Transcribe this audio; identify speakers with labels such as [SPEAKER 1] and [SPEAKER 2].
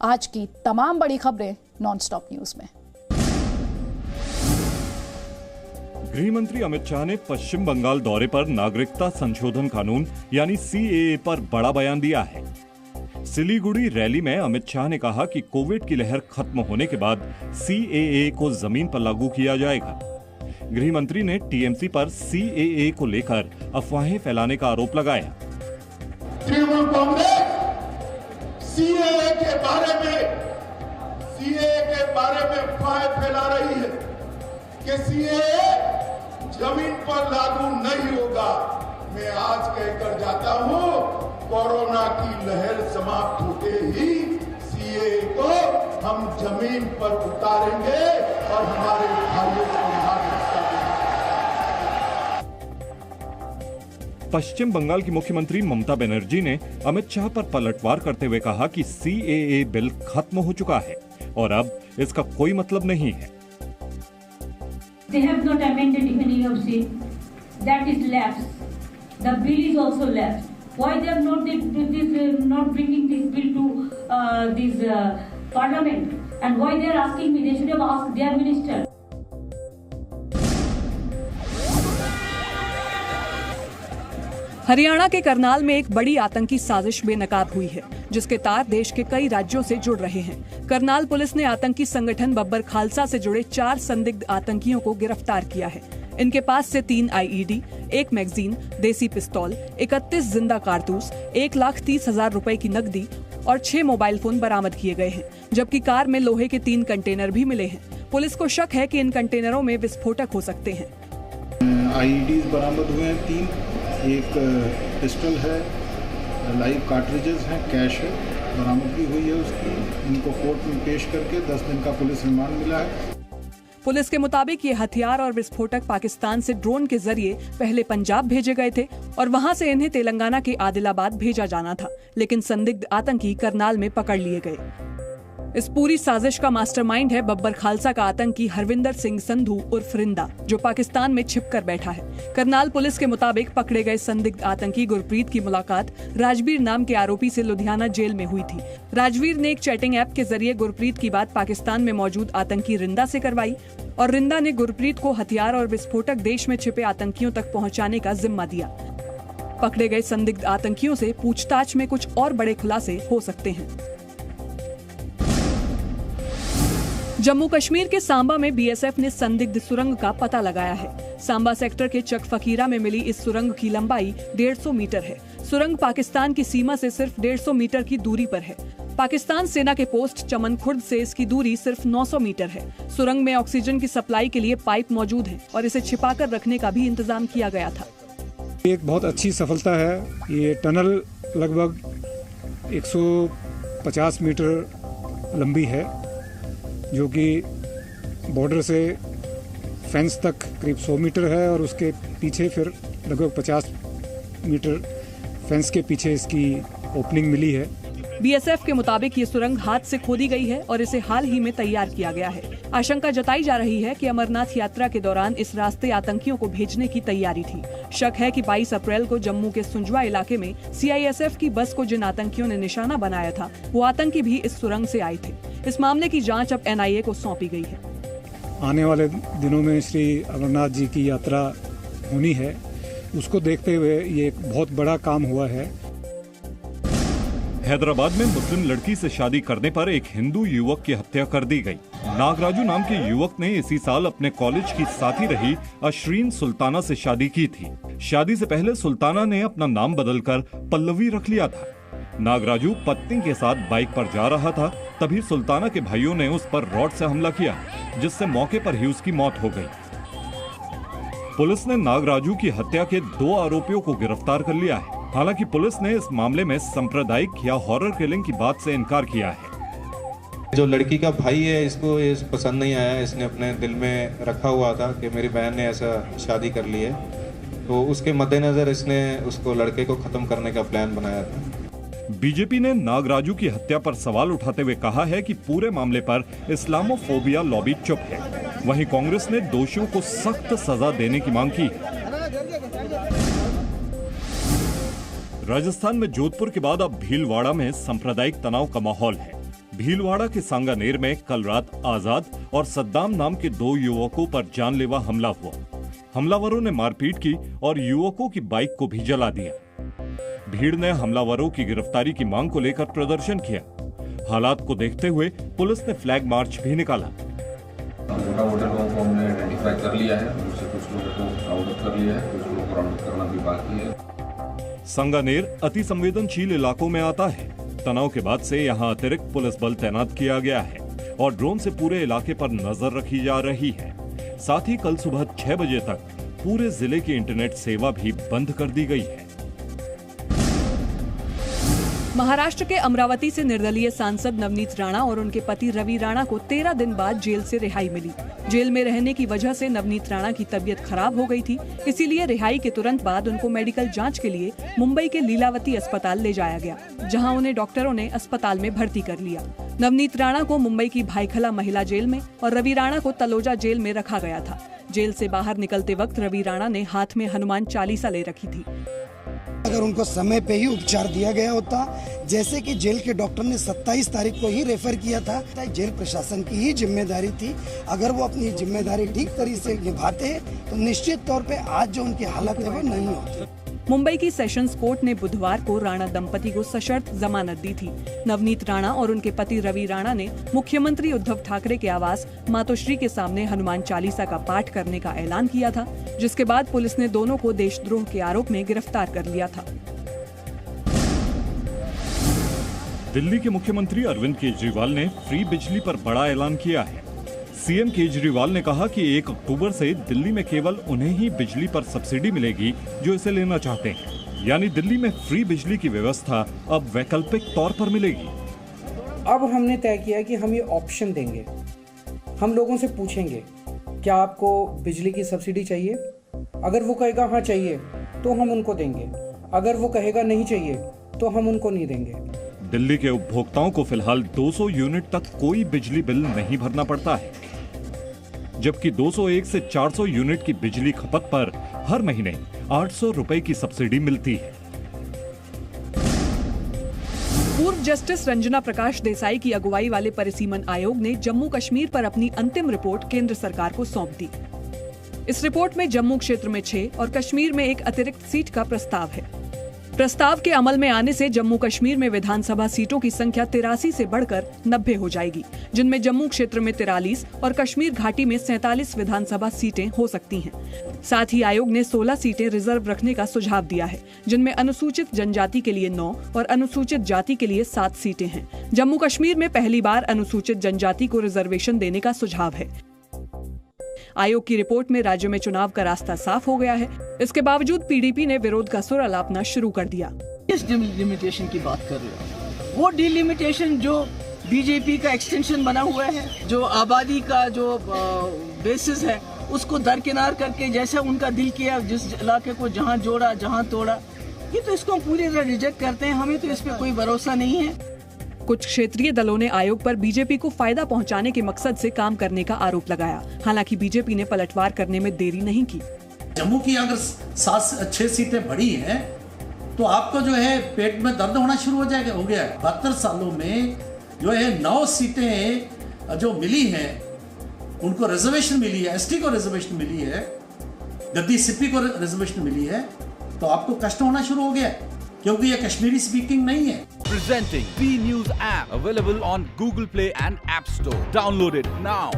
[SPEAKER 1] आज की तमाम बड़ी खबरें नॉनस्टॉप न्यूज में।
[SPEAKER 2] गृह मंत्री अमित शाह ने पश्चिम बंगाल दौरे पर नागरिकता संशोधन कानून यानी सीएए पर बड़ा बयान दिया है। सिलीगुड़ी रैली में अमित शाह ने कहा कि कोविड की लहर खत्म होने के बाद सीएए को जमीन पर लागू किया जाएगा। गृह मंत्री ने टीएमसी पर सीएए को लेकर अफवाहें फैलाने का आरोप लगाया।
[SPEAKER 3] तृणमूल कांग्रेस सीएए के बारे में अफवाहें फैला रही है कि सीएए जमीन पर लागू नहीं होगा। मैं आज कहकर जाता हूं, कोरोना की लहर समाप्त होते ही सीएए को हम जमीन पर उतारेंगे और हमारे भाइयों को नागरिकता देंगे।
[SPEAKER 2] पश्चिम बंगाल की मुख्यमंत्री ममता बनर्जी ने अमित शाह पर पलटवार करते हुए कहा कि सीएए बिल खत्म हो चुका है और अब इसका कोई मतलब नहीं है।
[SPEAKER 4] They have not amended even EOC. That is lapse. The bill is also lapsed. Why they are not bringing this bill to this parliament? And why they are asking me? They should have asked their minister.
[SPEAKER 5] Haryana के करनाल में एक बड़ी आतंकी साजिश बेनकाब हुई है, जिसके तार देश के कई राज्यों से जुड़ रहे हैं। करनाल पुलिस ने आतंकी संगठन बब्बर खालसा से जुड़े 4 संदिग्ध आतंकियों को गिरफ्तार किया है। इनके पास से 3 आईईडी, 1 मैगजीन, देसी पिस्तौल, 31 जिंदा कारतूस, 1,30,000 रुपए की नकदी और 6 मोबाइल फोन बरामद किए गए हैं, जबकि कार में लोहे के 3 कंटेनर भी मिले हैं। पुलिस को शक है कि इन कंटेनरों में विस्फोटक हो सकते हैं।
[SPEAKER 6] आईईडी बरामद हुए हैं 3, एक पिस्टल है, लाइव कार्ट्रिजेस हैं, कैश है, बरामदगी हुई है उसकी। इनको कोर्ट में पेश करके 10 दिन का पुलिस रिमांड मिला है।
[SPEAKER 5] पुलिस के मुताबिक ये हथियार और विस्फोटक पाकिस्तान से ड्रोन के जरिए पहले पंजाब भेजे गए थे और वहां से इन्हें तेलंगाना के आदिलाबाद भेजा जाना था, लेकिन संदिग्ध आतंकी करनाल में पकड़ लिए गए। इस पूरी साजिश का मास्टरमाइंड है बब्बर खालसा का आतंकी हरविंदर सिंह संधू उर्फ रिंदा, जो पाकिस्तान में छिपकर बैठा है। करनाल पुलिस के मुताबिक पकड़े गए संदिग्ध आतंकी गुरप्रीत की मुलाकात राजवीर नाम के आरोपी से लुधियाना जेल में हुई थी। राजवीर ने एक चैटिंग ऐप के जरिए गुरप्रीत की बात पाकिस्तान में मौजूद आतंकी रिंदा से करवाई और रिंदा ने गुरप्रीत को हथियार और विस्फोटक देश में छिपे आतंकियों तक पहुँचाने का जिम्मा दिया। पकड़े गए संदिग्ध आतंकियों से पूछताछ में कुछ और बड़े खुलासे हो सकते हैं। जम्मू कश्मीर के सांबा में बीएसएफ ने संदिग्ध सुरंग का पता लगाया है। सांबा सेक्टर के चक फकीरा में मिली इस सुरंग की लंबाई 150 मीटर है। सुरंग पाकिस्तान की सीमा से सिर्फ 150 मीटर की दूरी पर है। पाकिस्तान सेना के पोस्ट चमन खुर्द से इसकी दूरी सिर्फ 900 मीटर है। सुरंग में ऑक्सीजन की सप्लाई के लिए पाइप मौजूद है और इसे छिपाकर रखने का भी इंतजाम किया गया था।
[SPEAKER 7] एक बहुत अच्छी सफलता है। ये टनल लगभग 150 मीटर लंबी है, जो कि बॉर्डर से फेंस तक करीब 100 मीटर है और उसके पीछे फिर लगभग 50 मीटर फेंस के पीछे इसकी ओपनिंग मिली है।
[SPEAKER 5] बीएसएफ के मुताबिक ये सुरंग हाथ से खोदी गई है और इसे हाल ही में तैयार किया गया है। आशंका जताई जा रही है कि अमरनाथ यात्रा के दौरान इस रास्ते आतंकियों को भेजने की तैयारी थी। शक है कि 22 अप्रैल को जम्मू के सुंजवा इलाके में सीआईएसएफ की बस को जिन आतंकियों ने निशाना बनाया था, वो आतंकी भी इस सुरंग से आए थे। इस मामले की जाँच अब एनआईए को सौंपी गई है।
[SPEAKER 7] आने वाले दिनों में श्री अमरनाथ जी की यात्रा होनी है, उसको देखते हुए ये एक बहुत बड़ा काम हुआ है।
[SPEAKER 2] हैदराबाद में मुस्लिम लड़की से शादी करने पर एक हिंदू युवक की हत्या कर दी गई। नागराजू नाम के युवक ने इसी साल अपने कॉलेज की साथी रही अशरीन सुल्ताना से शादी की थी। शादी से पहले सुल्ताना ने अपना नाम बदलकर पल्लवी रख लिया था। नागराजू पत्नी के साथ बाइक पर जा रहा था, तभी सुल्ताना के भाइयों ने उस पर रॉड से हमला किया, जिससे मौके पर ही उसकी मौत हो गई। पुलिस ने नागराजू की हत्या के 2 आरोपियों को गिरफ्तार कर लिया है। हालांकि पुलिस ने इस मामले में सांप्रदायिक या हॉरर किलिंग की बात से इनकार किया है।
[SPEAKER 8] जो लड़की का भाई है, इसको ये पसंद नहीं आया। इसने अपने दिल में रखा हुआ था कि मेरी बहन ने ऐसा शादी कर ली है, तो उसके मद्देनजर इसने उसको लड़के को खत्म करने का प्लान बनाया था।
[SPEAKER 2] बीजेपी ने नागराजू की हत्या पर सवाल उठाते हुए कहा है कि पूरे मामले पर इस्लामोफोबिया लॉबी चुप है। वहीं कांग्रेस ने दोषियों को सख्त सजा देने की मांग की है। राजस्थान में जोधपुर के बाद अब भीलवाड़ा में सांप्रदायिक तनाव का माहौल है। भीलवाड़ा के सांगानेर में कल रात आजाद और सद्दाम नाम के 2 युवकों पर जानलेवा हमला हुआ। हमलावरों ने मारपीट की और युवकों की बाइक को भी जला दिया। भीड़ ने हमलावरों की गिरफ्तारी की मांग को लेकर प्रदर्शन किया। हालात को देखते हुए पुलिस ने फ्लैग मार्च भी निकाला।
[SPEAKER 9] मोटा लोगों को हमने आइडेंटिफाई कर लिया है, उनसे कुछ लोगों को राउंड अप कर लिया है, कुछ लोगों को राउंड अप करना भी बाकी है।
[SPEAKER 2] सांगानेर अति संवेदनशील इलाकों में आता है। तनाव के बाद से यहां अतिरिक्त पुलिस बल तैनात किया गया है और ड्रोन से पूरे इलाके पर नजर रखी जा रही है। साथ ही कल सुबह 6 बजे तक पूरे जिले की इंटरनेट सेवा भी बंद कर दी गई है।
[SPEAKER 5] महाराष्ट्र के अमरावती से निर्दलीय सांसद नवनीत राणा और उनके पति रवि राणा को 13 दिन बाद जेल से रिहाई मिली। जेल में रहने की वजह से नवनीत राणा की तबीयत खराब हो गई थी, इसीलिए रिहाई के तुरंत बाद उनको मेडिकल जांच के लिए मुंबई के लीलावती अस्पताल ले जाया गया, जहां उन्हें डॉक्टरों ने अस्पताल में भर्ती कर लिया। नवनीत राणा को मुंबई की भाईखला महिला जेल में और रवि राणा को तलोजा जेल में रखा गया था। जेल से बाहर निकलते वक्त रवि राणा ने हाथ में हनुमान चालीसा ले रखी थी।
[SPEAKER 10] अगर उनको समय पे ही उपचार दिया गया होता, जैसे कि जेल के डॉक्टर ने 27 तारीख को ही रेफर किया था, जेल प्रशासन की ही जिम्मेदारी थी। अगर वो अपनी जिम्मेदारी ठीक तरीके से निभाते तो निश्चित तौर पे आज जो उनकी हालत है वो नहीं होती।
[SPEAKER 5] मुंबई की सेशंस कोर्ट ने बुधवार को राणा दंपति को सशर्त जमानत दी थी। नवनीत राणा और उनके पति रवि राणा ने मुख्यमंत्री उद्धव ठाकरे के आवास मातोश्री के सामने हनुमान चालीसा का पाठ करने का ऐलान किया था, जिसके बाद पुलिस ने दोनों को देशद्रोह के आरोप में गिरफ्तार कर लिया था।
[SPEAKER 2] दिल्ली के मुख्यमंत्री अरविंद केजरीवाल ने फ्री बिजली पर बड़ा ऐलान किया है। सीएम केजरीवाल ने कहा कि 1 अक्टूबर से दिल्ली में केवल उन्हें ही बिजली पर सब्सिडी मिलेगी जो इसे लेना चाहते हैं। यानी दिल्ली में फ्री बिजली की व्यवस्था अब वैकल्पिक तौर पर मिलेगी।
[SPEAKER 11] अब हमने तय किया कि हम ये ऑप्शन देंगे। हम लोगों से पूछेंगे क्या आपको बिजली की सब्सिडी चाहिए। अगर वो कहेगा हाँ चाहिए तो हम उनको देंगे, अगर वो कहेगा नहीं चाहिए तो हम उनको नहीं देंगे।
[SPEAKER 2] दिल्ली के उपभोक्ताओं को फिलहाल 200 यूनिट तक कोई बिजली बिल नहीं भरना पड़ता है, जबकि 201 से 400 यूनिट की बिजली खपत पर हर महीने 800 रुपए की सब्सिडी मिलती है।
[SPEAKER 5] पूर्व जस्टिस रंजना प्रकाश देसाई की अगुवाई वाले परिसीमन आयोग ने जम्मू कश्मीर पर अपनी अंतिम रिपोर्ट केंद्र सरकार को सौंप दी। इस रिपोर्ट में जम्मू क्षेत्र में 6 और कश्मीर में 1 अतिरिक्त सीट का प्रस्ताव है। प्रस्ताव के अमल में आने से जम्मू कश्मीर में विधानसभा सीटों की संख्या 83 से बढ़कर 90 हो जाएगी, जिनमें जम्मू क्षेत्र में 43 और कश्मीर घाटी में 47 विधानसभा सीटें हो सकती हैं। साथ ही आयोग ने 16 सीटें रिजर्व रखने का सुझाव दिया है, जिनमें अनुसूचित जनजाति के लिए 9 और अनुसूचित जाति के लिए 7 सीटें हैं। जम्मू कश्मीर में पहली बार अनुसूचित जनजाति को रिजर्वेशन देने का सुझाव है। आयोग की रिपोर्ट में राज्य में चुनाव का रास्ता साफ हो गया है। इसके बावजूद पीडीपी ने विरोध का सुर अलापना शुरू कर दिया।
[SPEAKER 12] किस डिलिमिटेशन की बात कर रहे हो? वो डिलिमिटेशन जो बीजेपी का एक्सटेंशन बना हुआ है, जो आबादी का जो बेसिस है उसको दरकिनार करके जैसा उनका दिल किया, जिस इलाके को जहां जोड़ा जहां तोड़ा, ये तो इसको पूरी तरह रिजेक्ट करते हैं। हमें तो इस पे कोई भरोसा नहीं है।
[SPEAKER 5] कुछ क्षेत्रीय दलों ने आयोग पर बीजेपी को फायदा पहुंचाने के मकसद से काम करने का आरोप लगाया। हालांकि बीजेपी ने पलटवार करने में देरी नहीं की।
[SPEAKER 13] जम्मू की अगर 7-6 सीटें बढ़ी हैं तो आपको जो है पेट में दर्द होना शुरू हो जाएगा। हो गया 72 सालों में जो है 9 सीटें जो मिली हैं उनको रिजर्वेशन मिली है, एसटी को रिजर्वेशन मिली है, गद्दी सिप्पी को रिजर्वेशन मिली है, तो आपको कष्ट होना शुरू हो गया क्योंकि ये कश्मीरी स्पीकिंग नहीं है।
[SPEAKER 14] Presenting B News app available on Google Play and App Store. Download it now.